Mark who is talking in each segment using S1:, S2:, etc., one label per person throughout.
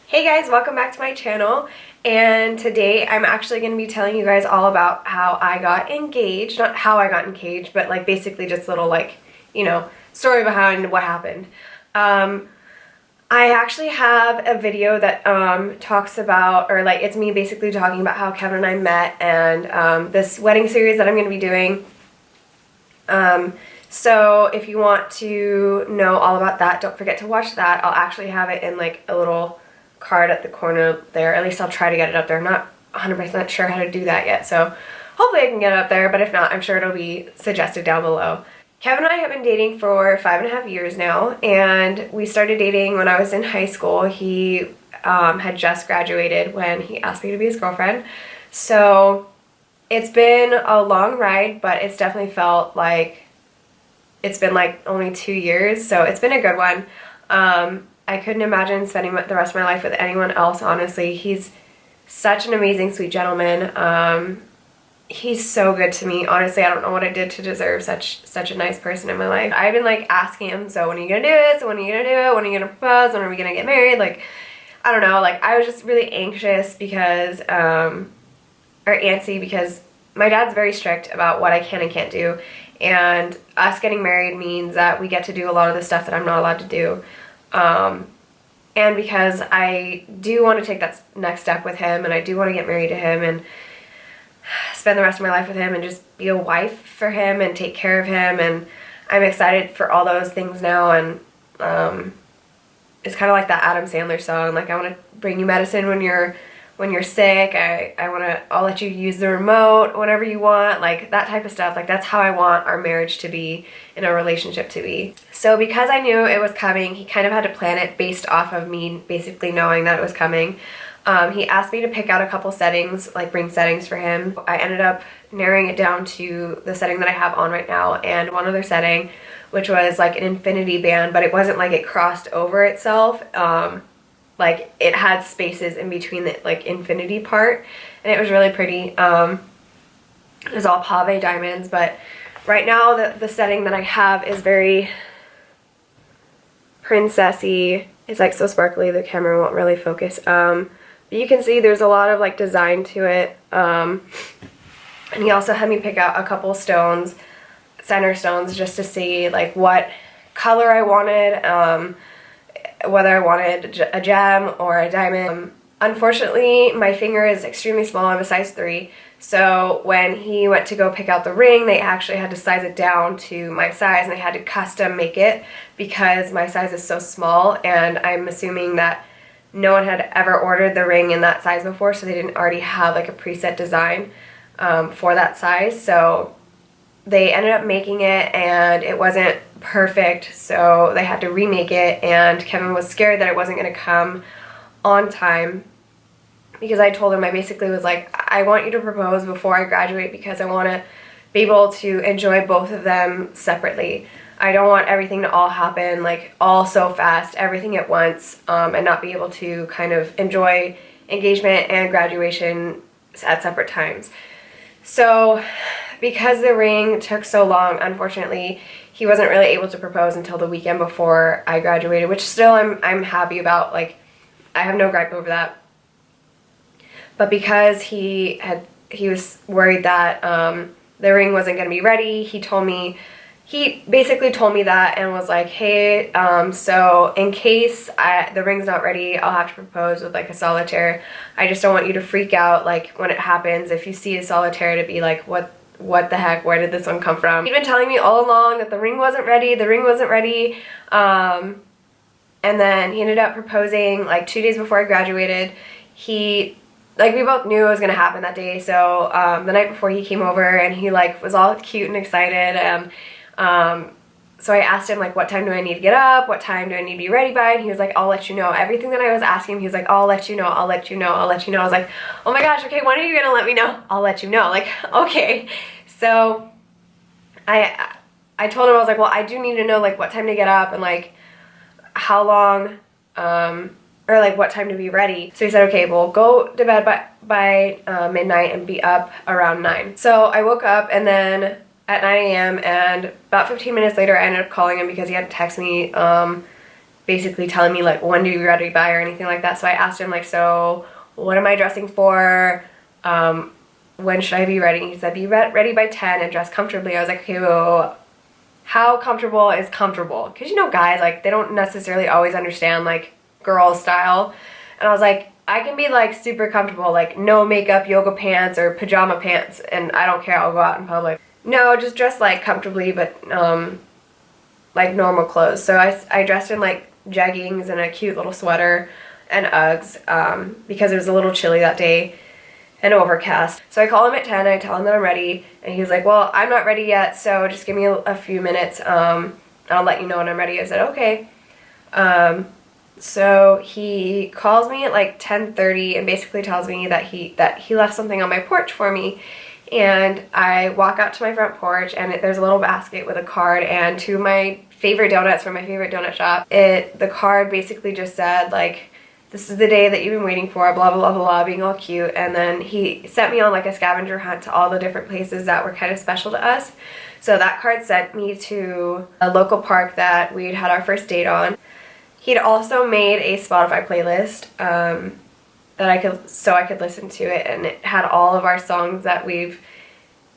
S1: Hey guys, welcome back to my channel, and today I'm actually going to be telling you guys all about how I got engaged. Not how I got engaged, but like basically just little story behind what happened. I actually have a video that talks about, or like it's me basically talking about how Kevin and I met and this wedding series that I'm going to be doing. So if you want to know all about that, don't forget to watch that. I'll actually have it in like a little card at the corner there. At least I'll try to get it up there. I'm not 100% sure how to do that yet, so hopefully I can get it up there, but if not, I'm sure it'll be suggested down below. Kevin and I have been dating for 5.5 years now, and we started dating when I was in high school. He had just graduated when he asked me to be his girlfriend. So it's been a long ride, but it's definitely felt like it's been like only 2 years, so it's been a good one. I couldn't imagine spending the rest of my life with anyone else, honestly. He's such an amazing, sweet gentleman. He's so good to me. Honestly, I don't know what I did to deserve such a nice person in my life. I've been like asking him, so when are you gonna do it? So when are you gonna do it? When are you gonna propose? When are we gonna get married? Like, I don't know, like I was just really anxious because, or antsy because my dad's very strict about what I can and can't do. And us getting married means that we get to do a lot of the stuff that I'm not allowed to do. And because I do want to take that next step with him, and I do want to get married to him and spend the rest of my life with him and just be a wife for him and take care of him, and I'm excited for all those things now. And it's kind of like that Adam Sandler song, like I want to bring you medicine when you're sick. I'll let you use the remote whenever you want, like that type of stuff. Like that's how I want our marriage to be, in a relationship to be. So because I knew it was coming, he kind of had to plan it based off of me basically knowing that it was coming. He asked me to pick out a couple settings, like ring settings for him. I ended up narrowing it down to the setting that I have on right now and one other setting, which was like an infinity band, but it wasn't like it crossed over itself. Like it had spaces in between the like infinity part, and it was really pretty. It was all pave diamonds, but right now the setting that I have is very princessy. It's like so sparkly the camera won't really focus. But you can see there's a lot of like design to it. And he also had me pick out a couple stones, center stones, just to see like what color I wanted. Whether I wanted a gem or a diamond. Unfortunately, my finger is extremely small. I'm a size 3. So when he went to go pick out the ring, they actually had to size it down to my size, and they had to custom make it because my size is so small, and I'm assuming that no one had ever ordered the ring in that size before, so they didn't already have like a preset design for that size. So they ended up making it, and it wasn't perfect, so they had to remake it, and Kevin was scared that it wasn't going to come on time because I told him, I basically was like, I want you to propose before I graduate because I want to be able to enjoy both of them separately. I don't want everything to all happen like all so fast, everything at once, and not be able to kind of enjoy engagement and graduation at separate times. So because the ring took so long, unfortunately, he wasn't really able to propose until the weekend before I graduated, which still I'm happy about. Like, I have no gripe over that. But because he was worried that the ring wasn't going to be ready, he basically told me that and was like, hey, so in case the ring's not ready, I'll have to propose with like a solitaire. I just don't want you to freak out like when it happens. If you see a solitaire, to be like, what the heck, where did this one come from? He'd been telling me all along that the ring wasn't ready, and then he ended up proposing like 2 days before I graduated. We both knew it was gonna happen that day, so the night before he came over, and he like was all cute and excited, and so I asked him like, what time do I need to get up, what time do I need to be ready by, and he was like, I'll let you know. Everything that I was asking him, he was like, I'll let you know, I'll let you know, I'll let you know. I was like, oh my gosh, okay, when are you gonna let me know? I'll let you know. Like, okay. So I told him, I was like, well, I do need to know like what time to get up and like how long, or like what time to be ready. So he said, okay, well, go to bed by midnight and be up around 9. So I woke up, and then at 9 a.m. and about 15 minutes later I ended up calling him because he had to text me basically telling me like when to be ready by or anything like that. So I asked him like, so what am I dressing for? When should I be ready? He said, be ready by 10 and dress comfortably. I was like, okay, well, how comfortable is comfortable? Because you know guys, like they don't necessarily always understand like girl style. And I was like, I can be like super comfortable, like no makeup, yoga pants or pajama pants, and I don't care, I'll go out in public. No, just dress like comfortably, but like normal clothes. So I dressed in like jeggings and a cute little sweater and Uggs because it was a little chilly that day and overcast. So I call him at 10, I tell him that I'm ready, and he was like, well, I'm not ready yet, so just give me a few minutes, I'll let you know when I'm ready. I said, okay. So he calls me at like 10:30 and basically tells me that he left something on my porch for me, and I walk out to my front porch, and there's a little basket with a card and 2 of my favorite donuts from my favorite donut shop. The card basically just said like, this is the day that you've been waiting for, blah, blah, blah, blah, being all cute. And then he sent me on like a scavenger hunt to all the different places that were kind of special to us. So that card sent me to a local park that we'd had our first date on. He'd also made a Spotify playlist that I could listen to it, and it had all of our songs that we've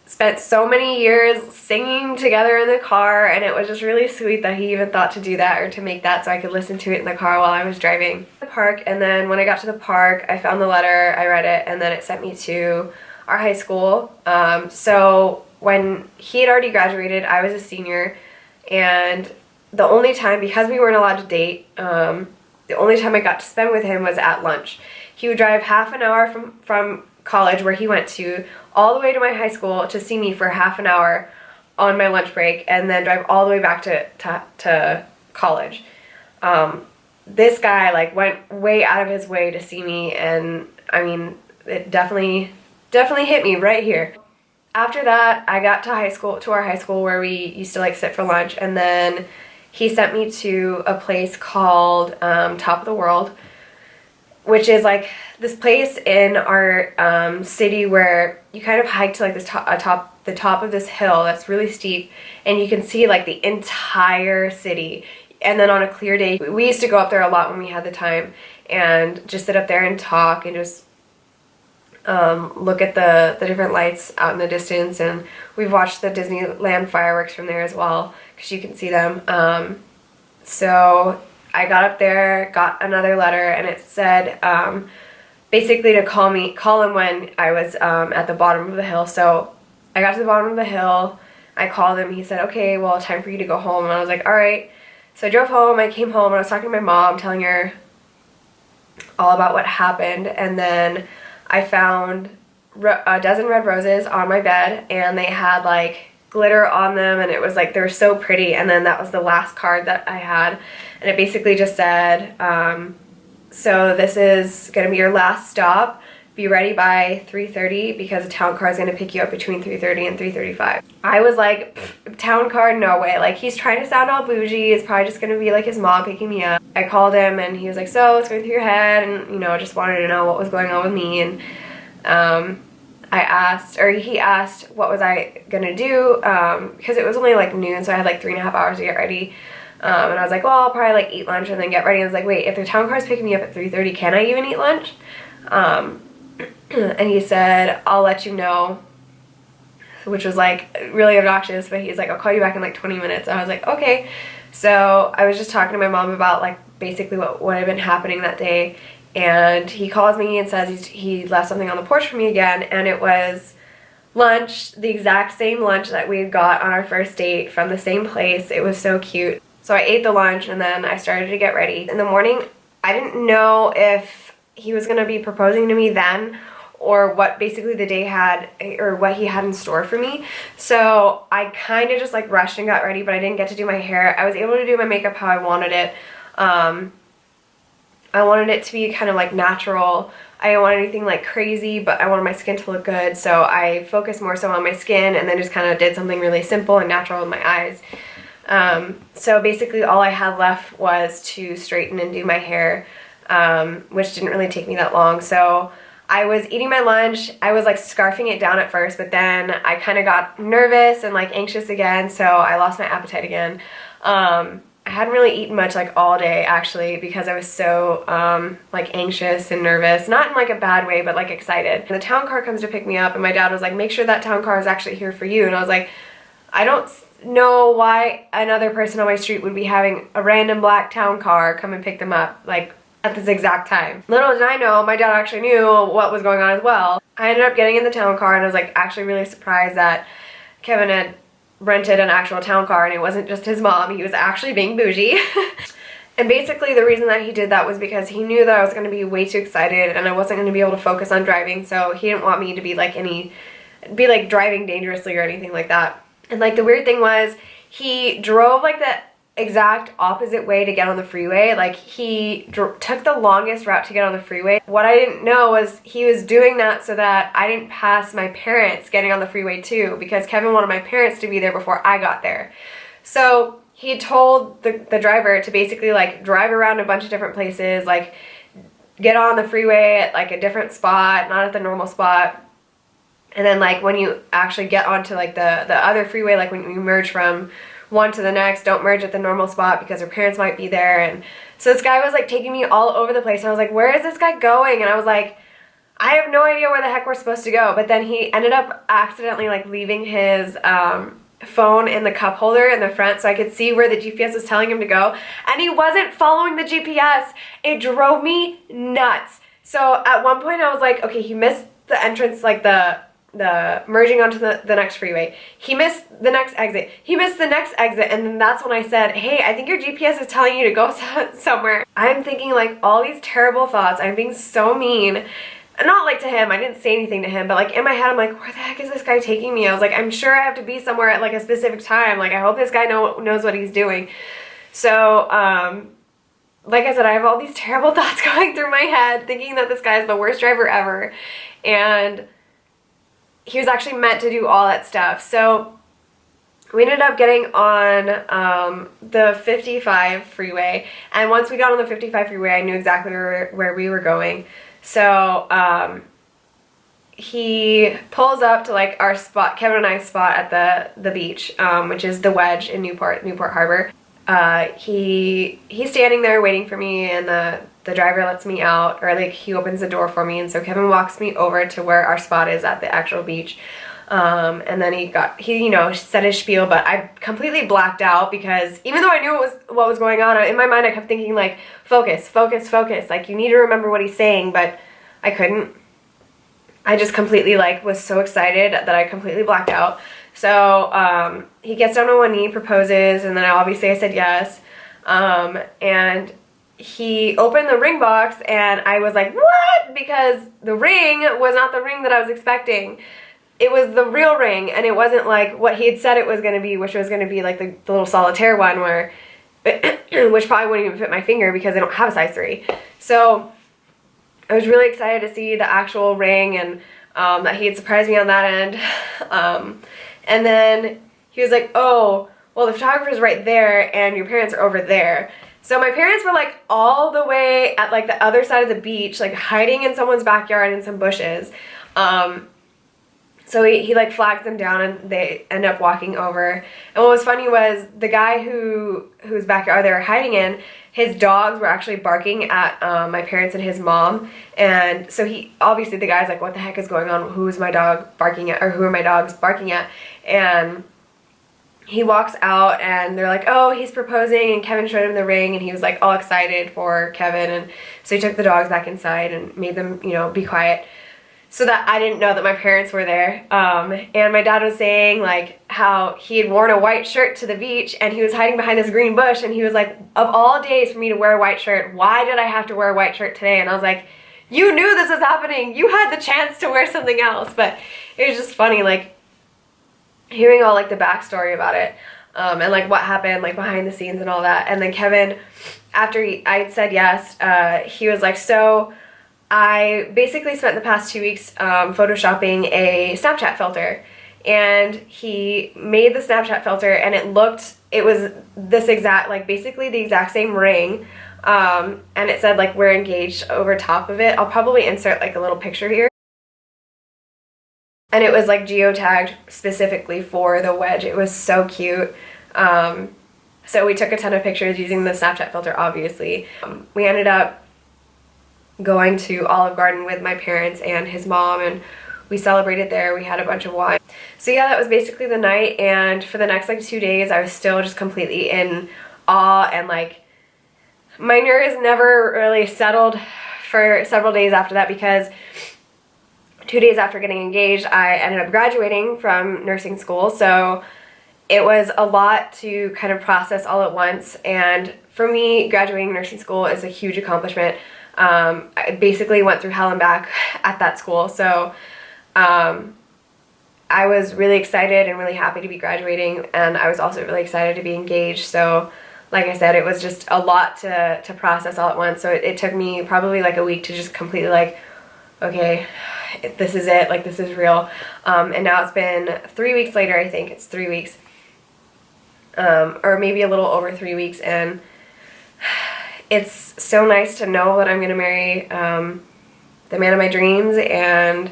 S1: spent so many years singing together in the car, and it was just really sweet that he even thought to do that or to make that so I could listen to it in the car while I was driving the park. And then when I got to the park, I found the letter, I read it, and then it sent me to our high school. So when he had already graduated, I was a senior, and the only time, because we weren't allowed to date, the only time I got to spend with him was at lunch. He would drive half an hour from college where he went to all the way to my high school to see me for half an hour on my lunch break, and then drive all the way back to college. This guy like went way out of his way to see me, and I mean, it definitely hit me right here. After that, I got to our high school where we used to like sit for lunch, and then he sent me to a place called Top of the World, which is like this place in our city where you kind of hike to like this the top of this hill that's really steep, and you can see like the entire city. And then on a clear day, we used to go up there a lot when we had the time and just sit up there and talk and just look at the different lights out in the distance. And we've watched the Disneyland fireworks from there as well, because you can see them. So I got up there, got another letter, and it said basically to call him when I was at the bottom of the hill. So I got to the bottom of the hill, I called him, he said, okay, well, time for you to go home. And I was like, all right. So I drove home, I came home, and I was talking to my mom, telling her all about what happened. And then I found a dozen red roses on my bed, and they had like glitter on them, and it was like, they were so pretty. And then that was the last card that I had, and it basically just said, so this is going to be your last stop. Be ready by 3:30 because a town car is going to pick you up between 3:30 and 3:35. I was like, town car? No way. Like, he's trying to sound all bougie. It's probably just going to be like his mom picking me up. I called him, and he was like, so what's going through your head? And, you know, just wanted to know what was going on with me. And he asked what was I going to do, because it was only like noon, so I had like 3.5 hours to get ready. And I was like, well, I'll probably like eat lunch and then get ready. I was like, wait, if the town car's picking me up at 3:30, can I even eat lunch? And he said, I'll let you know, which was like really obnoxious, but he's like, I'll call you back in like 20 minutes. I was like, okay. So I was just talking to my mom about like basically what had been happening that day, and he calls me and says he left something on the porch for me again, and it was lunch, the exact same lunch that we had got on our first date from the same place. It was so cute. So I ate the lunch, and then I started to get ready. In the morning, I didn't know if he was going to be proposing to me then, or what basically the day had, or what he had in store for me. So I kind of just like rushed and got ready, but I didn't get to do my hair. I was able to do my makeup how I wanted it. I wanted it to be kind of like natural. I didn't want anything like crazy, but I wanted my skin to look good. So I focused more so on my skin, and then just kind of did something really simple and natural with my eyes. So basically all I had left was to straighten and do my hair, which didn't really take me that long. So I was eating my lunch. I was like scarfing it down at first, but then I kind of got nervous and like anxious again, so I lost my appetite again. I I hadn't really eaten much like all day actually because I was so like anxious and nervous, not in like a bad way, but like excited. And the town car comes to pick me up and my dad was like, make sure that town car is actually here for you. And I was like, I don't know why another person on my street would be having a random black town car come and pick them up like at this exact time. Little did I know, my dad actually knew what was going on as well. I ended up getting in the town car and I was like actually really surprised that Kevin had rented an actual town car and it wasn't just his mom, he was actually being bougie. And basically the reason that he did that was because he knew that I was going to be way too excited and I wasn't going to be able to focus on driving, so he didn't want me to be like driving dangerously or anything like that. And like the weird thing was he drove like the exact opposite way to get on the freeway. Like he took the longest route to get on the freeway. What I didn't know was he was doing that so that I didn't pass my parents getting on the freeway too, because Kevin wanted my parents to be there before I got there. So he told the driver to basically like drive around a bunch of different places, like get on the freeway at like a different spot, not at the normal spot. And then like when you actually get onto like the other freeway, like when you merge from one to the next, don't merge at the normal spot because her parents might be there. And so this guy was like taking me all over the place and I was like, where is this guy going? And I was like, I have no idea where the heck we're supposed to go. But then he ended up accidentally like leaving his phone in the cup holder in the front so I could see where the GPS was telling him to go, and he wasn't following the GPS. It drove me nuts. So at one point I was like, okay, he missed the entrance, like the merging onto the next freeway. He missed the next exit. He missed the next exit, and then that's when I said, hey, I think your GPS is telling you to go somewhere. I'm thinking like all these terrible thoughts. I'm being so mean. Not like to him, I didn't say anything to him, but like in my head I'm like, where the heck is this guy taking me? I was like, I'm sure I have to be somewhere at like a specific time. Like I hope this guy knows what he's doing. So like I said, I have all these terrible thoughts going through my head, thinking that this guy is the worst driver ever, and he was actually meant to do all that stuff. So we ended up getting on the 55 freeway, and once we got on the 55 freeway I knew exactly where we were going. So he pulls up to like our spot, Kevin and I's spot at the beach, which is the Wedge in Newport Harbor. He's standing there waiting for me, and the driver lets me out, or like he opens the door for me, and so Kevin walks me over to where our spot is at the actual beach. And then he you know, said his spiel, but I completely blacked out because even though I knew what was going on, in my mind I kept thinking like, focus, focus, focus, like you need to remember what he's saying, but I couldn't. I just completely like was so excited that I completely blacked out. So he gets down on one knee, proposes, and then obviously I said yes. And he opened the ring box and I was like, what? Because the ring was not the ring that I was expecting. It was the real ring, and it wasn't like what he had said it was going to be, which was going to be like the little solitaire one, where which probably wouldn't even fit my finger because I don't have a size 3. So I was really excited to see the actual ring, and that he had surprised me on that end. And then he was like, oh, well, the photographer's right there and your parents are over there. So my parents were like all the way at like the other side of the beach, like hiding in someone's backyard in some bushes. So he like flags them down and they end up walking over. And what was funny was the guy whose backyard they were hiding in, his dogs were actually barking at my parents and his mom. And so obviously the guy's like, what the heck is going on? Who's my dog barking at, or who are my dogs barking at? And he walks out and they're like, oh, he's proposing, and Kevin showed him the ring and he was like all excited for Kevin. And so he took the dogs back inside and made them, you know, be quiet, so that I didn't know that my parents were there. And my dad was saying like how he had worn a white shirt to the beach and he was hiding behind this green bush, and he was like, of all days for me to wear a white shirt, why did I have to wear a white shirt today? And I was like, you knew this was happening. You had the chance to wear something else. But it was just funny, like hearing all like the backstory about it, and like what happened like behind the scenes and all that. And then Kevin, after I said yes, he was like, so I basically spent the past 2 weeks photoshopping a Snapchat filter, and he made the Snapchat filter and it was this exact, like basically the exact same ring, and it said like we're engaged over top of it. I'll probably insert like a little picture here. And it was like geotagged specifically for the Wedge. It was so cute. So we took a ton of pictures using the Snapchat filter, obviously. We ended up going to Olive Garden with my parents and his mom, and we celebrated there. We had a bunch of wine. So yeah, that was basically the night, and for the next like 2 days I was still just completely in awe, and like my nerves never really settled for several days after that, because 2 days after getting engaged I ended up graduating from nursing school. So it was a lot to kind of process all at once, and for me, graduating nursing school is a huge accomplishment. I basically went through hell and back at that school, so I was really excited and really happy to be graduating, and I was also really excited to be engaged. So like I said, it was just a lot to process all at once. So it took me probably like a week to just completely like, okay, this is it, like this is real. And now it's been 3 weeks later, I think it's 3 weeks, or maybe a little over 3 weeks, and it's so nice to know that I'm going to marry the man of my dreams, and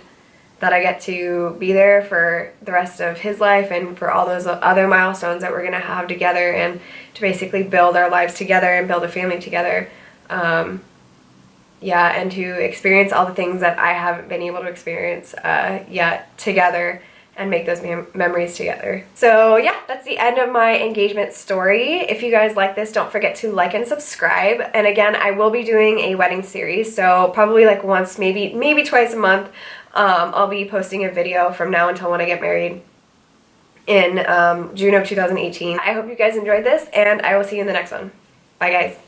S1: that I get to be there for the rest of his life and for all those other milestones that we're going to have together, and to basically build our lives together and build a family together. Yeah, and to experience all the things that I haven't been able to experience yet together, and make those memories together. So yeah, that's the end of my engagement story. If you guys like this, don't forget to like and subscribe. And again, I will be doing a wedding series, so probably like once, maybe twice a month, I'll be posting a video from now until when I get married in June of 2018. I hope you guys enjoyed this, and I will see you in the next one. Bye guys.